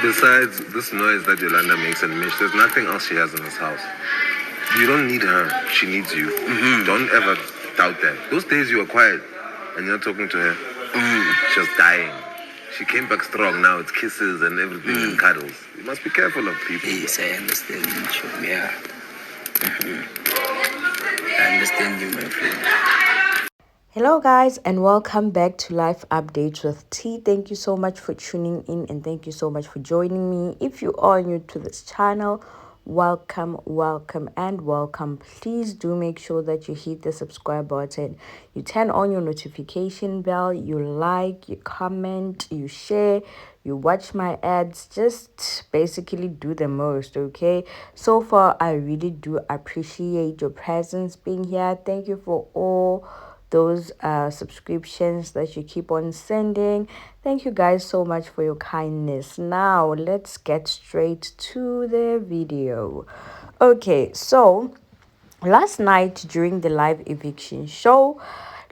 Besides this noise that Yolanda makes and Mish, there's nothing else she has in this house. You don't need her. She needs you. Don't ever doubt that. Those days you were quiet and you're not talking to her, she was dying. She came back strong now. It's kisses and everything and cuddles. You must be careful of people. Yes, I understand you. Yeah. I understand you, my friend. Hello guys, and welcome back to Life Updates with T. Thank you so much for tuning in and thank you so much for joining me. If you are new to this channel, welcome. Please do make sure that you hit the subscribe button, you turn on your notification bell, you like, you comment, you share, you watch my ads. Just basically do the most, okay? So far, I really do appreciate your presence being here. Thank you for all those subscriptions that you keep on sending. Thank you guys so much for your kindness. Now let's get straight to the video. Okay, so last night during the live eviction show,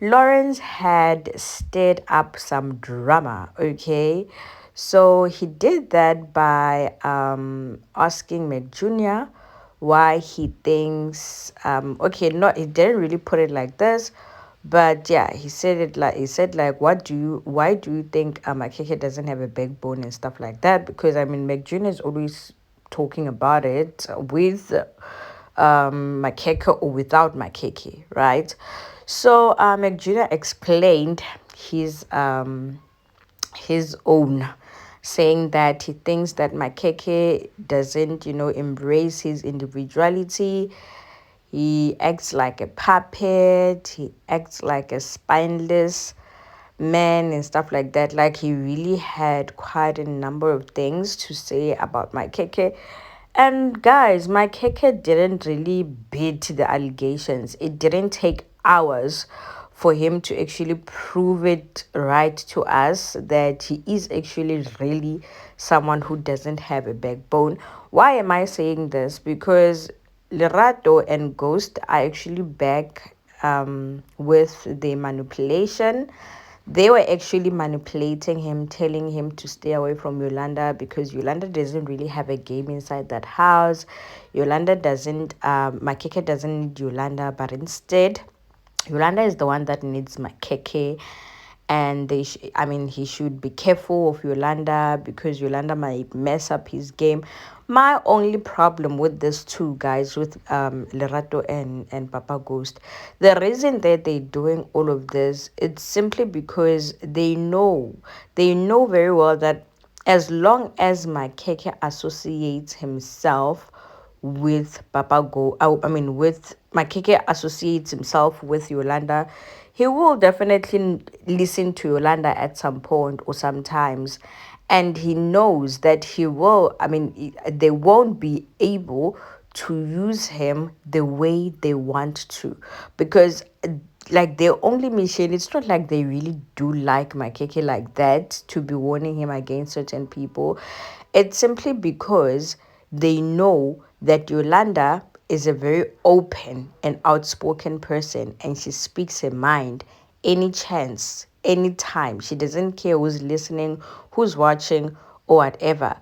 Lawrence had stirred up some drama. Okay, so he did that by asking Mac Jr. why he thinks okay, not, he didn't really put it like this, but yeah, he said why do you think Makhekhe doesn't have a backbone and stuff like that? Because I mean, Mac Jr. is always talking about it with Makhekhe or without Makhekhe, right? So Mac Jr. explained his own, saying that he thinks that Makhekhe doesn't, embrace his individuality. He acts like a puppet. He acts like a spineless man and stuff like that. Like, he really had quite a number of things to say about Makhekhe. And guys, Makhekhe didn't really beat the allegations. It didn't take hours for him to actually prove it right to us that he is actually really someone who doesn't have a backbone. Why am I saying this? Because Lerato and Ghost are actually back with the manipulation. They were actually manipulating him, telling him to stay away from Yolanda because Yolanda doesn't really have a game inside that house. Yolanda doesn't, Makhekhe doesn't need Yolanda, but instead, Yolanda is the one that needs Makhekhe. And he should be careful of Yolanda because Yolanda might mess up his game. My only problem with this two guys, with Lerato and Papa Ghost, the reason that they're doing all of this, it's simply because they know very well that as long as Makhekhe associates himself with with Makhekhe associates himself with Yolanda, he will definitely listen to Yolanda at some point or sometimes. And he knows that they won't be able to use him the way they want to. Because, like, their only mission, it's not like they really do like Makhekhe like that to be warning him against certain people. It's simply because they know that Yolanda is a very open and outspoken person, and she speaks her mind any chance, anytime. She doesn't care who's listening, who's watching, or whatever.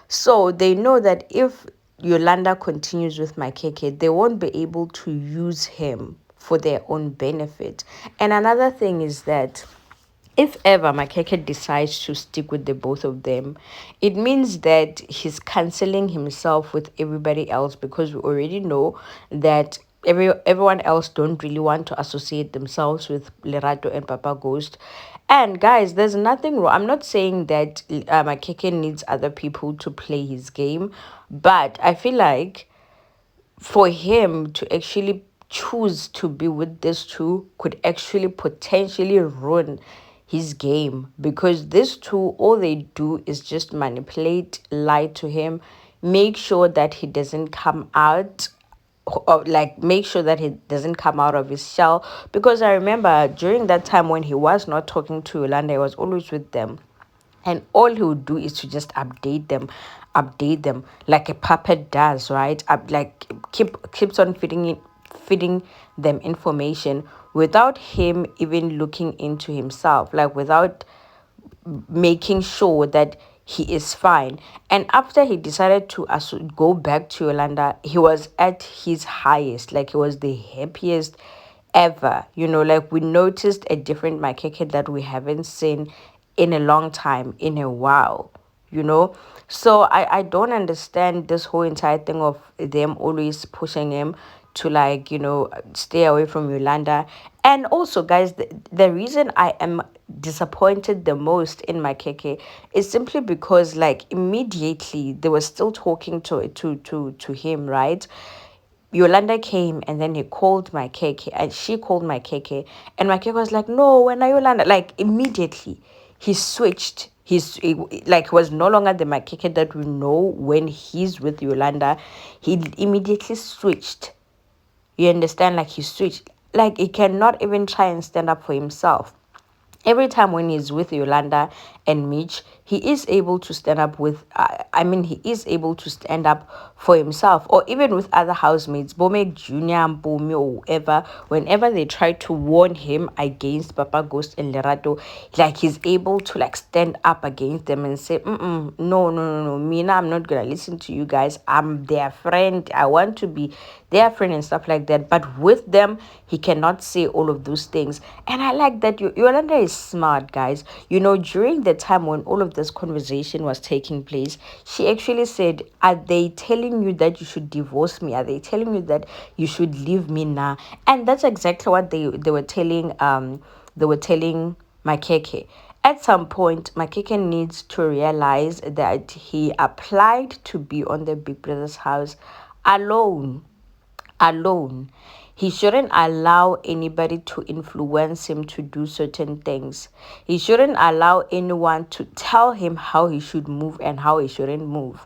So they know that if Yolanda continues with Makhekhe, they won't be able to use him for their own benefit. And another thing is that if ever Makhekhe decides to stick with the both of them, it means that he's canceling himself with everybody else, because we already know that everyone else don't really want to associate themselves with Lerato and Papa Ghost. And guys, there's nothing wrong. I'm not saying that Makhekhe needs other people to play his game, but I feel like for him to actually choose to be with this two could actually potentially ruin his game, because these two, all they do is just manipulate, lie to him, make sure that he doesn't come out, or like make sure that he doesn't come out of his shell. Because I remember during that time when he was not talking to Yolanda, he was always with them, and all he would do is to just update them update them like a puppet does, right? Like keeps on feeding them information without him even looking into himself, like without making sure that he is fine. And after he decided to go back to Yolanda, he was at his highest, like he was the happiest ever. Like we noticed a different Makhekhe that we haven't seen in a long time, in a while. So I don't understand this whole entire thing of them always pushing him to, like, stay away from Yolanda. And also, guys, the reason I am disappointed the most in my Keke is simply because, like, immediately they were still talking to him, right? Yolanda came and then he called my Keke and she called my Keke, and my Keke was like, no, when are Yolanda? Like, immediately he switched. Like, was no longer the Makhekhe that we know when he's with Yolanda. He immediately switched. You understand? Like, he switched. Like, he cannot even try and stand up for himself. Every time when he's with Yolanda and Mitch, he is able to stand up he is able to stand up for himself, or even with other housemates, Bomek Jr. and Bomi or whoever, whenever they try to warn him against Papa Ghost and Lerato, like, he's able to, like, stand up against them and say, no, no, no, no, Mina, I'm not gonna listen to you guys. I'm their friend. I want to be their friend and stuff like that. But with them, he cannot say all of those things. And I like that Yolanda is smart, guys. During the time when all of this conversation was taking place, she actually said, are they telling you that you should divorce me? Are they telling you that you should leave me now? And that's exactly what they were telling Makhekhe. At some point, Makhekhe needs to realize that he applied to be on the Big Brother's house alone. He shouldn't allow anybody to influence him to do certain things. He shouldn't allow anyone to tell him how he should move and how he shouldn't move.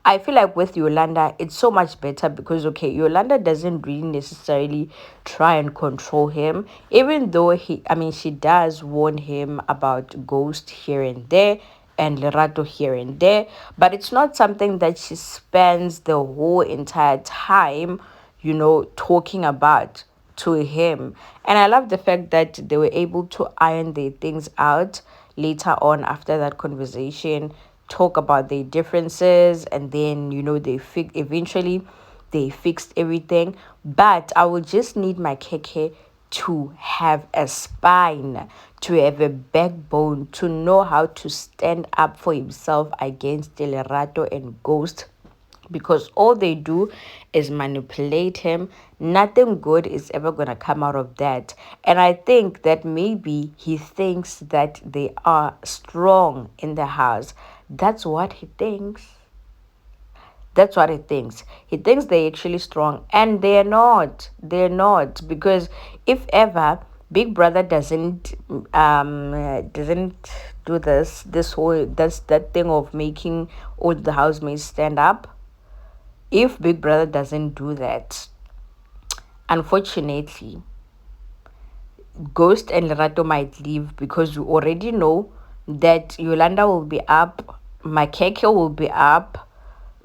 I feel like with Yolanda, it's so much better because, okay, Yolanda doesn't really necessarily try and control him, even though she does warn him about Ghost here and there and Lerato here and there, but it's not something that she spends the whole entire time, talking about to him. And I love the fact that they were able to iron their things out later on after that conversation, talk about their differences, and then, eventually they fixed everything. But I would just need my Keke to have a spine, to have a backbone, to know how to stand up for himself against Lerato and Ghost, because all they do is manipulate him. Nothing good is ever going to come out of that. And I think that maybe he thinks that they are strong in the house. That's what he thinks. That's what he thinks. He thinks they're actually strong, and they're not. They're not, because if ever Big Brother doesn't do that thing of making all the housemates stand up. If Big Brother doesn't do that, unfortunately, Ghost and Lerato might leave, because you already know that Yolanda will be up, Makhekhe will be up,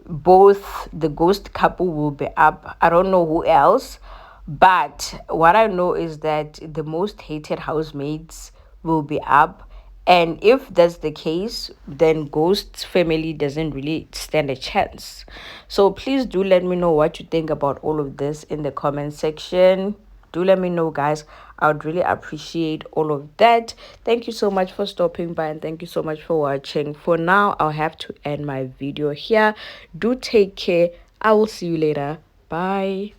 both the Ghost couple will be up. I don't know who else, but what I know is that the most hated housemates will be up. And if that's the case, then Ghost's family doesn't really stand a chance. So please do let me know what you think about all of this in the comment section. Do let me know, guys. I would really appreciate all of that. Thank you so much for stopping by, and thank you so much for watching. For now, I'll have to end my video here. Do take care. I will see you later. Bye.